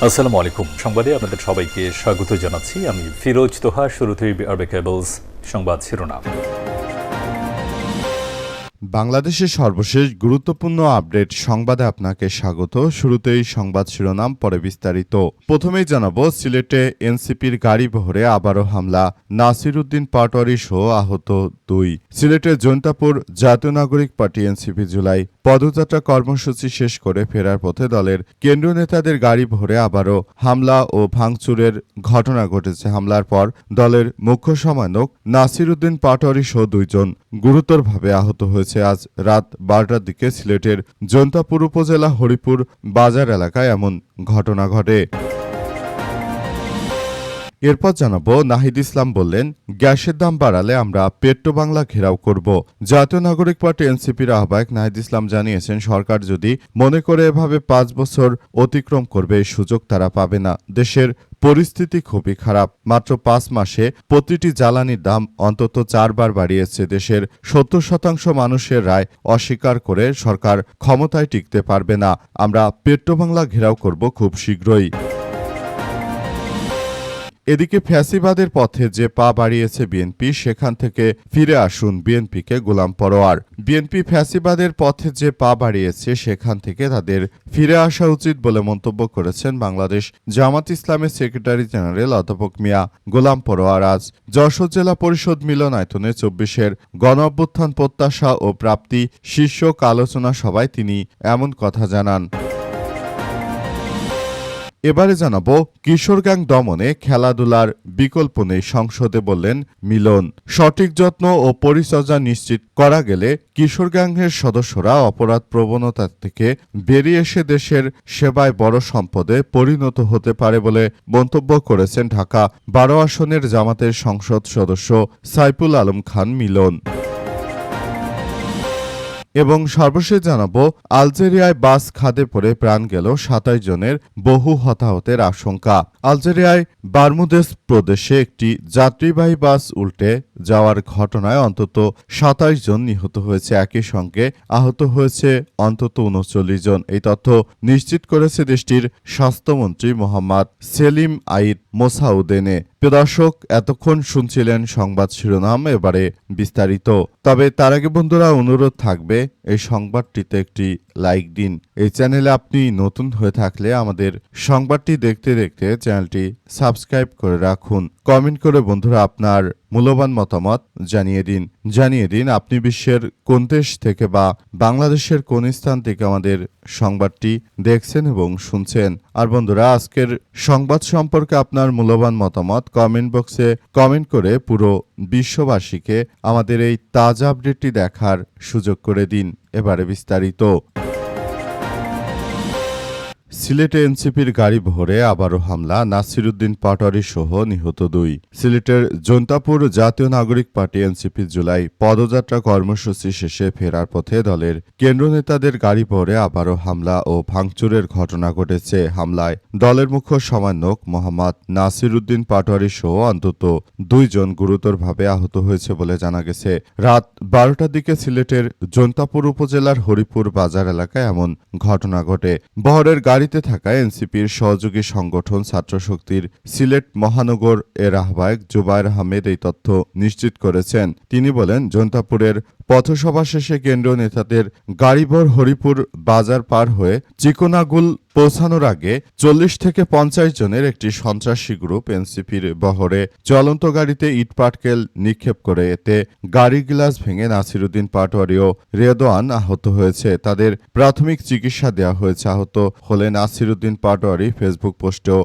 আসসালামু আলাইকুম। সংবাদে আপনাদের সবাইকে স্বাগত জানাচ্ছি। আমি ফিরোজ তোহা। শুরুতেই আরবে কেবলস সংবাদ শিরোনাম। বাংলাদেশের সর্বশেষ গুরুত্বপূর্ণ আপডেট সংবাদে আপনাকে স্বাগত। শুরুতেই সংবাদ শিরোনাম, পরে বিস্তারিত। প্রথমেই জানাবো, সিলেটে এনসিপির গাড়িবহরে আবারও হামলা, নাসির উদ্দিন পাটোয়ারি সহ আহত 2। সিলেটের জৈন্তাপুর জাতীয় নাগরিক পার্টি এনসিপি জুলাই পদযাত্রা কর্মসূচি শেষ করে ফেরার পথে দলের কেন্দ্রীয় নেতাদের গাড়িবহরে আবারও হামলা ও ভাঙচুরের ঘটনা ঘটেছে। হামলার পর দলের মুখ্য সমন্বয়ক নাসির উদ্দিন পাটোয়ারি সহ 2 জন গুরুতরভাবে আহত হয়েছে। আজ রাত 12টার দিকে সিলেটের জৈন্তাপুর উপজেলা হরিপুর বাজার এলাকায় এমন ঘটনা ঘটে। এরপর জানাবো, নাহিদ ইসলাম বললেন, গ্যাসের দাম বাড়ালে আমরা পেট্রোবাংলা ঘেরাও করব। জাতীয় নাগরিক পার্টি এনসিপির আহ্বায়ক নাহিদ ইসলাম জানিয়েছেন, সরকার যদি মনে করে এভাবে 5 বছর অতিক্রম করবে, এই সুযোগ তারা পাবে না। দেশের পরিস্থিতি খুবই খারাপ। মাত্র 5 মাসে প্রতিটি জ্বালানির দাম অন্তত 4 বার বাড়িয়েছে। দেশের 70% মানুষের রায় অস্বীকার করে সরকার ক্ষমতায় টিকতে পারবে না। আমরা পেট্রোবাংলা ঘেরাও করব খুব শীঘ্রই। এদিকে ফ্যাসিবাদের পথে যে পা বাড়িয়েছে বিএনপি, সেখান থেকে ফিরে আসুন বিএনপিকে গোলাম পরোয়ার। বিএনপি ফ্যাসিবাদের পথে যে পা বাড়িয়েছে সেখান থেকে তাদের ফিরে আসা উচিত বলে মন্তব্য করেছেন বাংলাদেশ জামাত ইসলামের সেক্রেটারি জেনারেল অধ্যাপক মিয়া গোলাম পরোয়ার। আজ যশোর জেলা পরিষদ মিলনায়তনে 24-এর গণঅভ্যুত্থান প্রত্যাশা ও প্রাপ্তি শীর্ষক আলোচনা সভায় তিনি এমন কথা জানান। এবারে জানাবো, কিশোর গ্যাং দমনে খেলাধুলার বিকল্প নেই, সংসদে বললেন মিলন। সঠিক যত্ন ও পরিচর্যা নিশ্চিত করা গেলে কিশোর গ্যাংয়ের সদস্যরা অপরাধ প্রবণতা থেকে বেরিয়ে এসে দেশের সেবায় বড় সম্পদে পরিণত হতে পারে বলে মন্তব্য করেছেন ঢাকা 12 আসনের জামাতের সংসদ সদস্য সাইফুল আলম খান মিলন। এবং সর্বশেষ জানাবো, আলজেরিয়ায় বাস খাদে পড়ে প্রাণ গেল 27 জনের, বহু হতাহতের আশঙ্কা। আলজেরিয়ায় বারমুদেস প্রদেশে একটি যাত্রীবাহী বাস উল্টে যাওয়ার ঘটনায় অন্তত 27 জন নিহত হয়েছে। একই সঙ্গে আহত হয়েছে অন্তত 39 জন। এই তথ্য নিশ্চিত করেছে দেশটির স্বাস্থ্যমন্ত্রী মোহাম্মদ সেলিম আইদ মোসাউদেনে। দর্শক, এতক্ষণ শুনছিলেন সংবাদ শিরোনাম, এবারে বিস্তারিত। তবে তার আগে বন্ধুরা, অনুরোধ থাকবে এই সংবাদটিতে একটি লাইক দিন। এই চ্যানেলে আপনি নতুন হয়ে থাকলে আমাদের সংবাদটি দেখতে দেখতে চ্যানেলটি সাবস্ক্রাইব করে রাখুন। কমেন্ট করে বন্ধুরা আপনার মূল্যবান মতামত জানিয়ে দিন আপনি বিশ্বের কোন দেশ থেকে বা বাংলাদেশের কোন স্থান থেকে আমাদের সংবাদটি দেখছেন এবং শুনছেন। আর বন্ধুরা, আজকের সংবাদ সম্পর্কে আপনার মূল্যবান মতামত কমেন্ট বক্সে কমেন্ট করে পুরো বিশ্ববাসীকে আমাদের এই তাজা আপডেটটি দেখার সুযোগ করে দিন। এবারে বিস্তারিত। সিলেটে এনসিপির গাড়িবহরে আবারও হামলা, নাসির উদ্দিন পাটোয়ারি সহ নিহত 2। সিলেটের জৈন্তাপুর জাতীয় নাগরিক পার্টি এনসিপি জুলাই পদযাত্রা কর্মসূচি শেষে ফেরার পথে দলের কেন্দ্র নেতাদের গাড়িবহরে আবারও হামলা ও ভাঙচুরের ঘটনা ঘটেছে। হামলায় দলের মুখ্য সমন্বয়ক মোহাম্মদ নাসির উদ্দিন পাটোয়ারি সহ অন্তত 2 জন গুরুতরভাবে আহত হয়েছে বলে জানা গেছে। রাত 12টার দিকে সিলেটের জৈন্তাপুর উপজেলার হরিপুর বাজার এলাকায় এমন ঘটনা ঘটে। বহরের গাড়িতে থাকা এনসিপির সহযোগী সংগঠন ছাত্রশক্তির সিলেট মহানগর এর আহ্বায়ক জুবায়ের আহমেদ এই তথ্য নিশ্চিত করেছেন। তিনি বলেন, জৈন্তাপুরের পথসভা শেষে কেন্দ্রীয় নেতাদের গাড়িবহর হরিপুর বাজার পার হয়ে চিকনাগুল পৌঁছানোর আগে 40 থেকে 50 জনের একটি সন্ত্রাসী গ্রুপ এনসিপির বহরে চলন্ত গাড়িতে ইটপাটকেল নিক্ষেপ করে। এতে গাড়ি গ্লাস ভেঙে নাসির উদ্দিন পাটোয়ারি ও রেদওয়ান আহত হয়েছে। তাদের প্রাথমিক চিকিৎসা দেওয়া হয়েছে। আহত হলে নাসির উদ্দিন পাটোয়ারি ফেসবুক পোস্টেও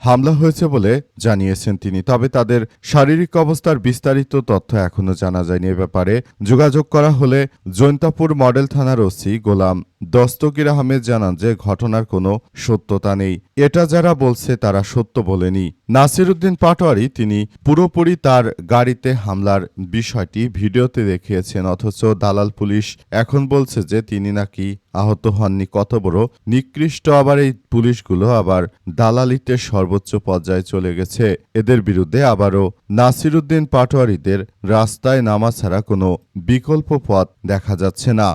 হামলা হয়েছে বলে জানিয়েছেন তিনি। তবে তাদের শারীরিক অবস্থার বিস্তারিত তথ্য এখনো জানা যায়নি। এ ব্যাপারে যোগাযোগ করা হলে জৈন্তাপুর মডেল থানার ওসি গোলাম দস্তগীর আহমেদ জানান যে ঘটনার কোনো সত্যতা নেই। এটা যারা বলছে তারা সত্য বলেনি। নাসির উদ্দিন পাটোয়ারি তিনি পুরোপুরি তার গাড়িতে হামলার বিষয়টি ভিডিওতে দেখিয়েছেন, অথচ দালাল পুলিশ এখন বলছে যে তিনি নাকি আহত হননি। কত বড় নিকৃষ্ট! আবার এই পুলিশগুলো আবার দালালিতে সর্বোচ্চ পর্যায়ে চলে গেছে। এদের বিরুদ্ধে আবারও নাসির উদ্দিন পাটোয়ারিদের রাস্তায় নামা ছাড়া কোনো বিকল্প পথ দেখা যাচ্ছে না।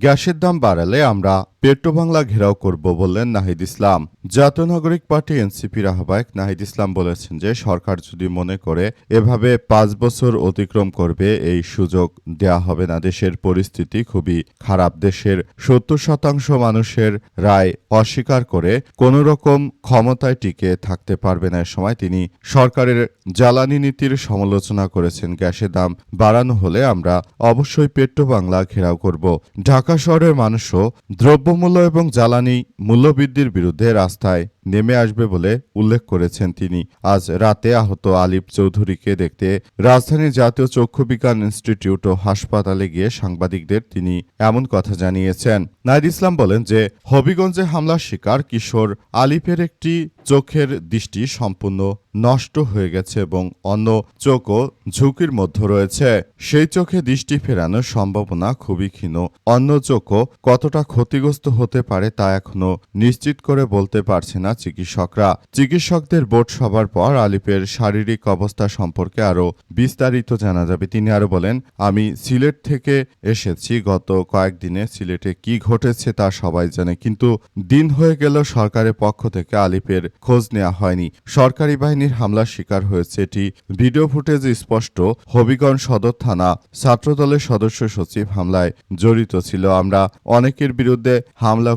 গ্যাসের দাম বাড়ালে আমরা পেট্রোবাংলা ঘেরাও করব বললেন নাহিদ ইসলাম। জাতীয় নাগরিক পার্টি এনসিপির আহ্বায়ক নাহিদ ইসলাম বলেছেন যে সরকার যদি মনে করে এভাবে ৫ বছর অতিক্রম করবে এই সুযোগ দেয়া হবে না। দেশের পরিস্থিতি খুবই খারাপ। দেশের ৭০% মানুষের রায় অস্বীকার করে কোনো রকম ক্ষমতায় টিকে থাকতে পারবে না। এ সময় তিনি সরকারের জ্বালানি নীতির সমালোচনা করেছেন। গ্যাসের দাম বাড়ানো হলে আমরা অবশ্যই পেট্রোবাংলা ঘেরাও করব। ঢাকা শহরের মানুষও দ্রব্যমূল্য এবং জ্বালানি মূল্যবৃদ্ধির বিরুদ্ধে রাস্তায় নেমে আসবে বলে উল্লেখ করেছেন তিনি। আজ রাতে আহত আলিফ চৌধুরীকে দেখতে রাজধানীর জাতীয় চক্ষু বিজ্ঞান ইনস্টিটিউট ও হাসপাতালে গিয়ে সাংবাদিকদের তিনি এমন কথা জানিয়েছেন। নাহিদ ইসলাম বলেন যে হবিগঞ্জে হামলার শিকার কিশোর আলিফের একটি চোখের দৃষ্টি সম্পূর্ণ নষ্ট হয়ে গেছে এবং অন্য চোখও ঝুঁকির মধ্যে রয়েছে। সেই চোখে দৃষ্টি ফেরানোর সম্ভাবনা খুবই ক্ষীণ। অন্য চোখও কতটা ক্ষতিগ্রস্ত হতে পারে তা এখনো নিশ্চিত করে বলতে পারছে না চিকিৎসকরা। চিকিৎসকদের বোর্ড সভার পর আলিফের শারীরিক অবস্থা সম্পর্কে আরও বিস্তারিত জানা যাবে। তিনি আরও বলেন, আমি সিলেট থেকে এসেছি। গত কয়েকদিনে সিলেটে কি ঘটেছে তা সবাই জানে, কিন্তু দিন হয়ে গেল সরকারের পক্ষ থেকে আলিফের খোঁজ নেওয়া হয়নি। সরকারি বাহিনীর হামলার শিকার হয়েছে এটি ভিডিও ফুটেজে স্পষ্ট। হবিগঞ্জ সদর থানা ছাত্রদলের সদস্য সচিব হামলায় জড়িত ছিল। আমরা অনেকের বিরুদ্ধে মামলাও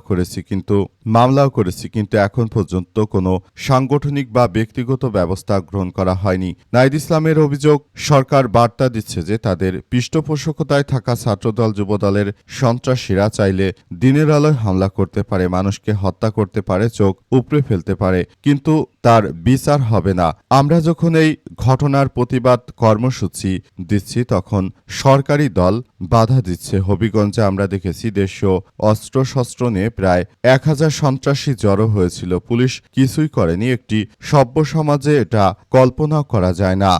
করেছি, কিন্তু এখন পর্যন্ত কোনো সাংগঠনিক বা ব্যক্তিগত ব্যবস্থা গ্রহণ করা হয়নি। নাহিদ ইসলামের অভিযোগ, সরকার বার্তা দিচ্ছে যে তাদের পৃষ্ঠপোষকতায় থাকা ছাত্রদল যুবদলের সন্ত্রাসীরা চাইলে দিনের আলোয় হামলা করতে পারে, মানুষকে হত্যা করতে পারে, চোখ উপড়ে ফেলতে পারে, কিন্তু তার বিচার হবে না। আমরা যখন এই ঘটনার প্রতিবাদ কর্মসূচি দিচ্ছি তখন সরকারি দল বাধা দিচ্ছে। হবিগঞ্জে আমরা দেখেছি দেশীয় অস্ত্রশস্ত্র নিয়ে প্রায় ১,০০০ সন্ত্রাসী জড়ো হয়েছিল। পুলিশ কিছুই করেনি। একটি সভ্য সমাজে এটা কল্পনা করা যায় না।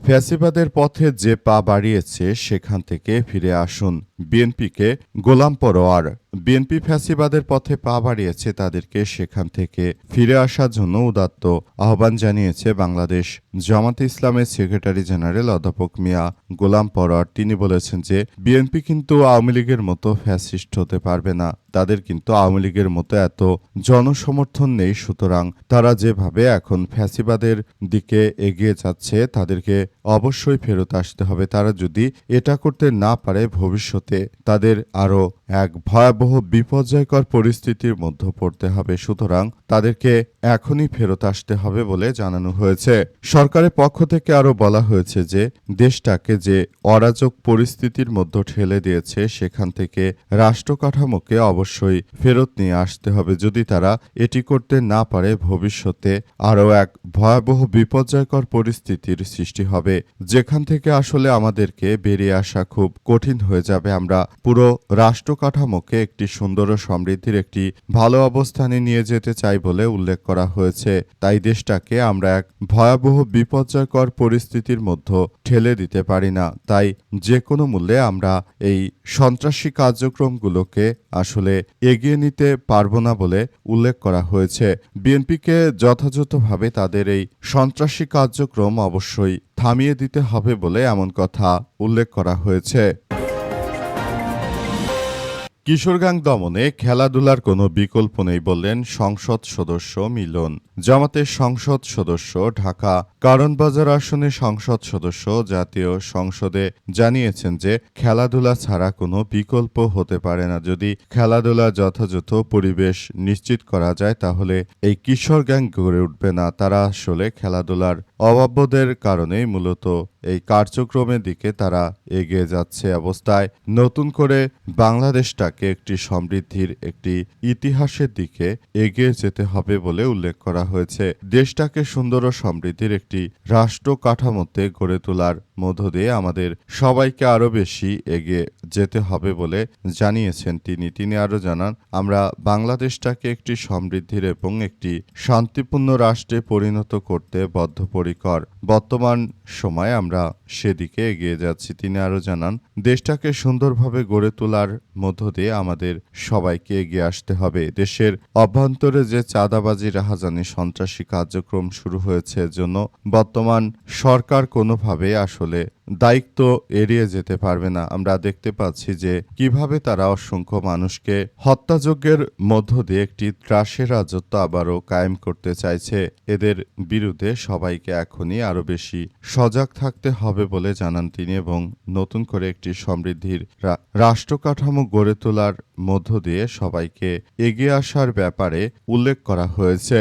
ফ্যাসিবাদের পথে যে পা বাড়িয়েছে সেখান থেকে ফিরে আসুন। বিএনপিকে গোলাম পরোয়ার। বিএনপি ফ্যাসিবাদের পথে পা বাড়িয়েছে, তাদেরকে সেখান থেকে ফিরে আসার জন্য উদাত্ত আহ্বান জানিয়েছে বাংলাদেশ জামাতে ইসলামের সেক্রেটারি জেনারেল অধ্যাপক মিয়া গোলাম পরোয়ার। তিনি বলেছেন যে বিএনপি কিন্তু আওয়ামী লীগের মতো ফ্যাসিস্ট হতে পারবে না। তাদের কিন্তু আওয়ামী লীগের মতো এত জনসমর্থন নেই। সুতরাং তারা যেভাবে এখন ফ্যাসিবাদের দিকে এগিয়ে যাচ্ছে তাদেরকে অবশ্যই ফেরত আসতে হবে। তারা যদি এটা করতে না পারে ভবিষ্যতে তাদের আরও এক ভয়াবহ বিপর্যয়কর পরিস্থিতির মধ্যে পড়তে হবে। সুতরাং তাদেরকে এখনই ফেরত আসতে হবে বলে জানানো হয়েছে। সরকারের পক্ষ থেকে আরও বলা হয়েছে যে দেশটাকে যে অরাজক পরিস্থিতির মধ্যে ঠেলে দিয়েছে সেখান থেকে রাষ্ট্র কাঠামোকে অবশ্যই ফেরত নিয়ে আসতে হবে। যদি তারা এটি করতে না পারে ভবিষ্যতে আরও এক ভয়াবহ বিপর্যয়কর পরিস্থিতির সৃষ্টি হবে, যেখান থেকে আসলে আমাদেরকে বেরিয়ে আসা খুব কঠিন হয়ে যাবে। আমরা পুরো রাষ্ট্র কাঠামোকে একটি সুন্দর ও সমৃদ্ধির একটি ভালো অবস্থানে নিয়ে যেতে চাই বলে উল্লেখ করা হয়েছে। তাই দেশটাকে আমরা এক ভয়াবহ বিপর্যয়কর পরিস্থিতির মধ্যে ঠেলে দিতে পারি না। তাই যে কোনো মূল্যে আমরা এই সন্ত্রাসী কার্যক্রমগুলোকে আসলে এগিয়ে নিতে পারবো না বলে উল্লেখ করা হয়েছে। বিএনপিকে যথাযথভাবে তাদের এই সন্ত্রাসী কার্যক্রম অবশ্যই থামিয়ে দিতে হবে বলে এমন কথা উল্লেখ করা হয়েছে। কিশোর গ্যাং দমনে খেলাধুলার কোনো বিকল্প নেই বললেন সংসদ সদস্য মিলন। জামাতের সংসদ সদস্য ঢাকা কারণবাজার আসনে সংসদ সদস্য জাতীয় সংসদে জানিয়েছেন যে খেলাধুলা ছাড়া কোনো বিকল্প হতে পারে না। যদি খেলাধুলা যথাযথ পরিবেশ নিশ্চিত করা যায় তাহলে এই কিশোর গ্যাং গড়ে উঠবে না। তারা আসলে খেলাধুলার অভাববোধের কারণেই মূলত এই কার্যক্রমের দিকে তারা এগিয়ে যাচ্ছে। অবস্থায় নতুন করে বাংলাদেশটাকে একটি সমৃদ্ধির একটি ইতিহাসের দিকে এগিয়ে যেতে হবে বলে উল্লেখ করা হয়েছে। দেশটাকে সুন্দর ও সমৃদ্ধির একটি রাষ্ট্র কাঠামোতে গড়ে তোলার মধ্য দিয়ে আমাদের সবাইকে আরও বেশি এগিয়ে যেতে হবে বলে জানিয়েছেন তিনি আরও জানান, আমরা বাংলাদেশটাকে একটি সমৃদ্ধির এবং একটি শান্তিপূর্ণ রাষ্ট্রে পরিণত করতে বদ্ধপরিকর। বর্তমান সময়ে আমরা সেদিকে এগিয়ে যাচ্ছি। তিনি আরও জানান, দেশটাকে সুন্দরভাবে গড়ে তোলার মধ্য দিয়ে আমাদের সবাইকে এগিয়ে আসতে হবে। দেশের অভ্যন্তরে যে চাঁদাবাজি, রাহাজানি, সন্ত্রাসী কার্যক্রম শুরু হয়েছে, এর জন্য বর্তমান সরকার কোনোভাবে আসলে আসলে দায়িত্ব এড়িয়ে যেতে পারবে না। আমরা দেখতে পাচ্ছি যে কিভাবে তারা অসংখ্য মানুষকে হত্যাযজ্ঞের মধ্য দিয়ে একটি ত্রাসের রাজত্ব আবারও কায়েম করতে চাইছে। এদের বিরুদ্ধে সবাইকে এখনই আরও বেশি সজাগ থাকতে হবে বলে জানান তিনি এবং নতুন করে একটি সমৃদ্ধির রাষ্ট্র কাঠামো গড়ে তোলার মধ্য দিয়ে সবাইকে এগিয়ে আসার ব্যাপারে উল্লেখ করা হয়েছে।